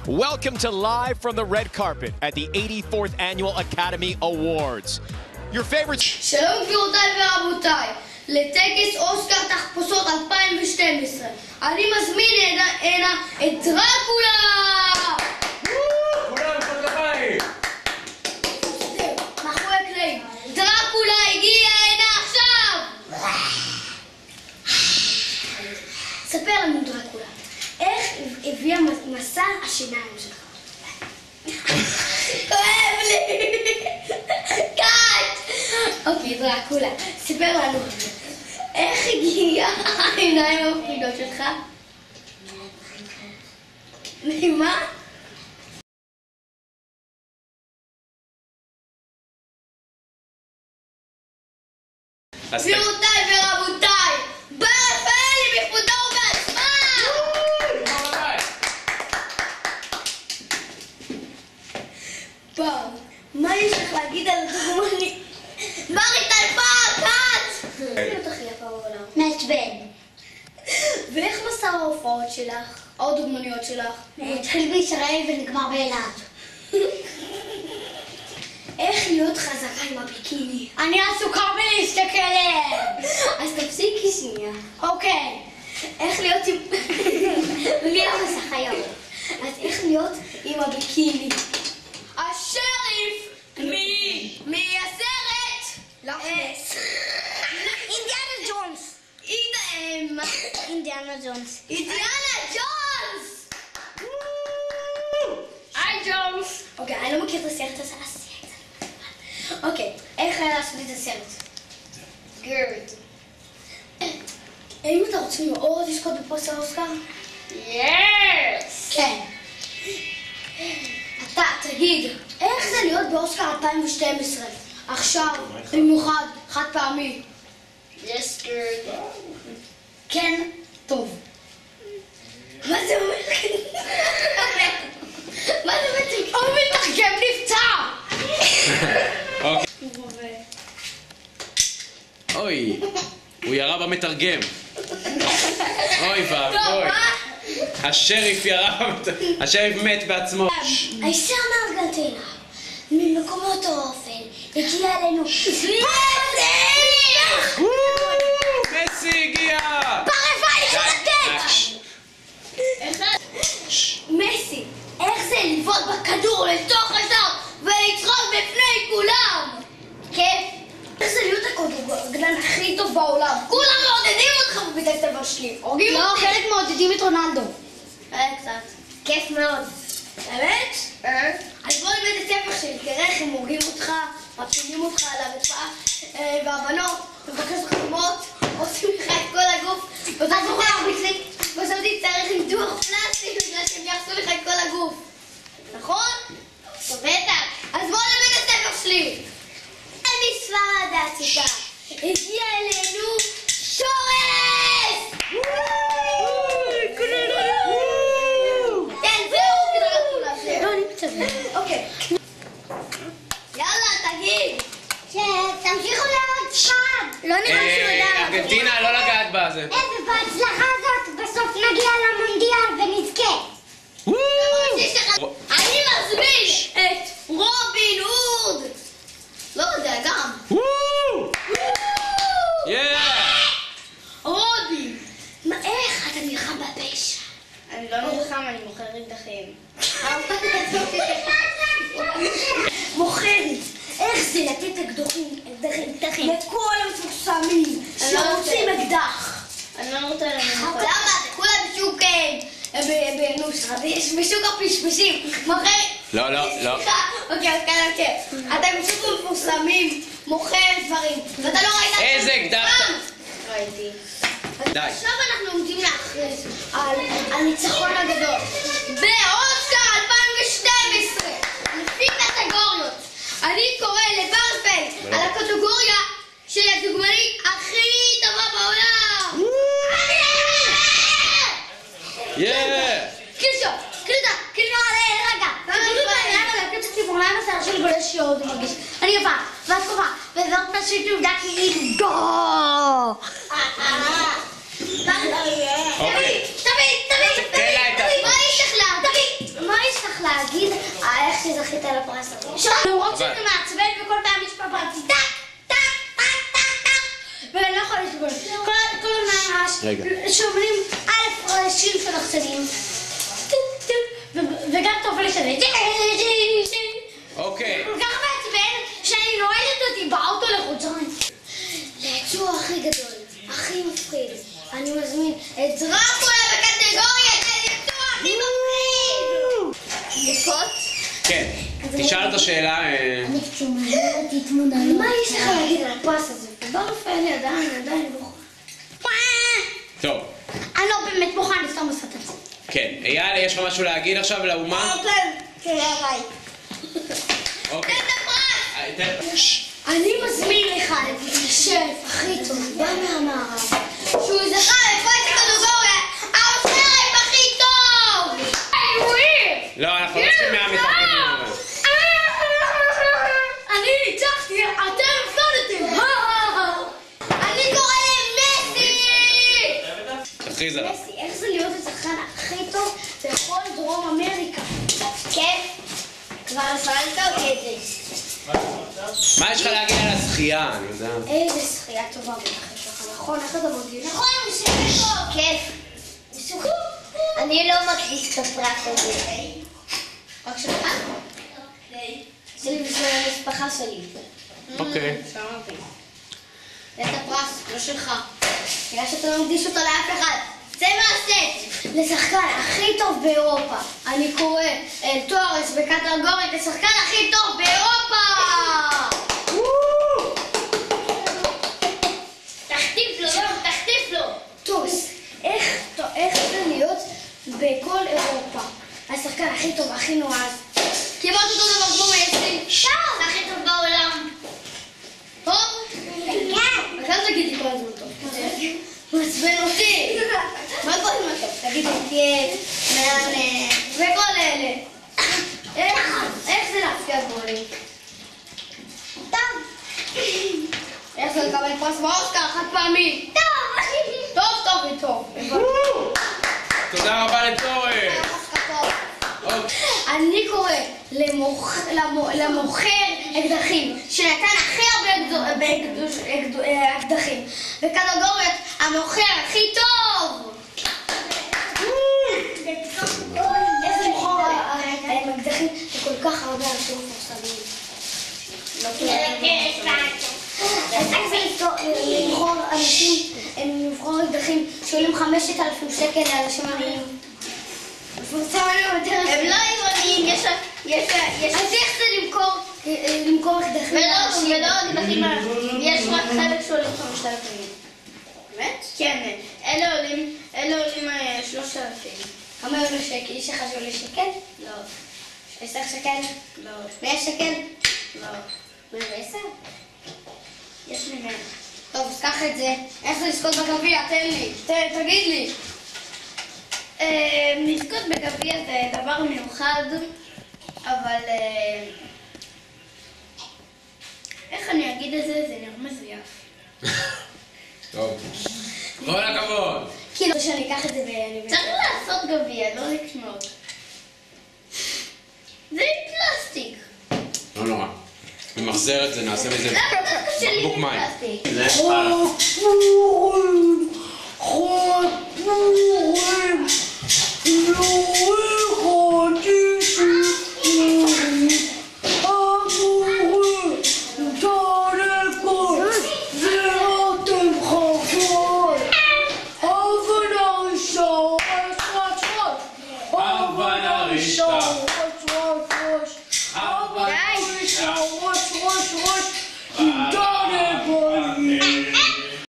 Welcome to Live from the Red Carpet at the 84th Annual Academy Awards. Your favorite... שלום גבירותיי ורבותיי, לטקס אוסקר תחפושות 2012. אני מזמין הנה את דרקולה! כולם חגביים! מאחורי הקלעים. דרקולה הגיע הנה עכשיו! ספר לנו דרקולה, איך הביאה מסע השיניים שלך? כואב לי! קאט! אוקיי, דרקולה, ספר לנו איך הגיע העיניים המפחידות שלך? ממה? גבירותיי ורבותיי, בר רפאלי בכבודו ובעצמה! בר, מה יש לך להגיד על הדוגמנית? בר התעלפה, קאט! איך את הכי יפה בעולם? מעצבן. ואיך מסע ההופעות שלך? או הדוגמניות שלך? התחיל בישראל ונגמר באילת. איך להיות חזקה עם הביקיני? אני עסוקה בלהסתכל עליהם. אז תפסיקי שנייה. אוקיי. איך להיות עם... בלי המסך היום. אז איך להיות עם הביקיני? השריף! מהסרט! לא חמש. אינדיאנה ג'ונס. אינדיאנה ג'ונס. אינדיאנה ג'ונס! היי ג'ונס. אוקיי, אני לא מכיר את הסרט הזה. אוקיי, איך היה לעשות את הסרט? גרד. האם אתה רוצה מאוד לזכות בפרס האוסקר? יס. כן. אתה, תגיד, איך זה להיות באוסקר 2012? עכשיו, במיוחד, חד פעמי. יס גרד. כן, טוב. מה זה אומר? מה זה בעצם? הוא מתרגם נפצע! אוי, הוא ירה במתרגם. אוי ואבוי. השריף ירה במתרגם. השריף מת בעצמו. האישה מארגנטינה, ממקומות האופל, הגיע אלינו. מסי הגיע! ברפאלי שתתק! מסי, איך זה לבעוט בכדור לתוך השער ולצחוק בפני כולם? כיף. איך זה להיות הכדורגלן הכי טוב בעולם? כולם מעודדים אותך בבית הספר שלי. הורגים לא, אותי. חלק מעודדים את רונלדו. קצת. כיף מאוד. באמת? אז בוא לבית הספר שלי, תראה איך הם הורגים אותך, מפשילים אותך על הרצפה, והבנות, מבקש חתימות, עושים לך את כל הגוף, בסוף תצטרך עם דוח פלסטיק בגלל שהם יחסו לך את כל הגוף. נכון? בטח. אז בוא לבית הספר שלי. אני ספרד העתיקה. הגיע אלינו שורס! כן, זהו, לא, אני מצטער. אוקיי. יאללה, תגיד. שתמשיכו לעוד פעם. לא נראה לי שהוא יודע. ארגנטינה, לא לגעת בזה. ובהצלחה הזאת בסוף נגיע למונדיאל ונזכה. אני מזמין את רובין הוד. לא יודע, גם. רובין. מה, איך אתה נלחם בפשע? אני לא נלחם, אני מוכר אקדחים. מוכרת. איך זה לתת אקדחים לכל המפורסמים שרוצים אקדח? אני לא רוצה למות. למה? זה כולה בשוק בנוסחה, בשוק הפשפשים. מוכר... לא. סליחה, אוקיי, כן. אתה בשוק המפורסמים, מוכר דברים, ואתה לא ראית... איזה אקדח? ראיתי. די. עכשיו אנחנו עומדים להכריז על הניצחון הגדול באוסקר 2012 לפי קטגוריות. אני קורא לברפל על הקטגוריה של הדוגמנית הכי טובה בעולם. למה השיער שלי בולש שיעור זה מרגיש? אני יפה, ואת קרובה, וזאת פשוט עובדה כאילו גו! תביא, מה יש לך לה? תביא, מה יש זכית על הפרס הזה. למרות שזה מעצבן וכל פעם יש פפרצי טק, טק, טק, טק, טק ואני לא יכולה לסבול. כל הזמן רעש, שומעים א' רעשים של לחצנים וגם טוב לשנה. אוקיי. כל כך מעצבן שאני נועדת אותי באוטו לחודשיים. ליצור הכי גדול, הכי מפחיד, אני מזמין את דרקולה בקטגוריית היצור הכי מפחיד! יפות? כן. תשאל אותו שאלה. אני פשוט מעניינת תמונה. מה יש לך להגיד על הפרס הזה? ברפאלי עדיין לא. טוב. אני לא באמת מוכן לסתום לעשות את זה. כן. אייל, יש לך משהו להגיד עכשיו לאומה? כן, ביי. אוקיי. תן את הפרס! אני מזמין לך את השף הכי טוב, בא מהמערב, שהוא זכה לפרס הקטגוריה המפרק הכי טוב! לא, אנחנו לא צריכים מהמתארגנים. אני ניצחתי, אתם הפסדתם! אני קורא למסי! תכריז עליו. מסי, איך זה להיות השחקן הכי טוב בכל דרום אמריקה? כן? כבר שאלת אותי את זה. מה יש לך להגיד על הזכייה? אני יודע. איזה שחייה טובה בטח יש לך, נכון? איך אתה מרגיש? נכון, הוא שיחק טוב. כיף. אני לא מקדיש את הפרס הזה. רק שלך? זה לי בשביל המשפחה שלי. אוקיי. שמעתי. תן את הפרס, לא שלך. בגלל שאתה לא מקדיש אותו לאף אחד. זה מהסט. לשחקן הכי טוב באירופה. אני קורא תוארס בקטגוריית השחקן הכי טוב באירופה! תחטיף לו. טוס, איך זה להיות בכל אירופה? השחקן הכי טוב, הכי נועז. כמעט אותו דבר כמו מסי. הכי טוב בעולם. טוב? כן. אתה תגיד לי כל הזמן טוב. מעצבן אותי. מה כל הזמן טוב? תגיד לי כיף, מהנה, וכל אלה. איך זה להפקיע גולים? טוב. איך זה לקבל פרס באוסקר חד פעמי? טוב. תודה רבה לתורן. אני קורא למוכר אקדחים שנתן הכי הרבה אקדחים בקטגוריית המוכר הכי טוב! איזה מוכר אקדחים וכל כך הרבה אנשים מפורסמים. אז איך זה לבחור אנשים, לבחור אקדחים שעולים 5,000 שקל לאנשים עניים? הם לא עירוניים, יש... אז איך זה למכור אקדחים לאנשים? ולא אקדחים, יש רק חלק שעולים 5,000. באמת? כן, אלה עולים 3,000. כמה עולה שקל? יש לך שעולה שקל? לא. 10 שקל? לא. 100 שקל? לא. 10? יש לי 100. טוב, אז קח את זה. איך זה לזכות בגביע? תן לי. תגיד לי. לזכות בגביע זה דבר מיוחד, אבל איך אני אגיד את זה? זה נראה מזויף. טוב. כל הכבוד. כאילו שאני אקח את זה צריך לעשות גביע, לא לקנות. זה עם פלסטיק. לא נורא. נמחזר את זה, נעשה מזה בקבוק מים.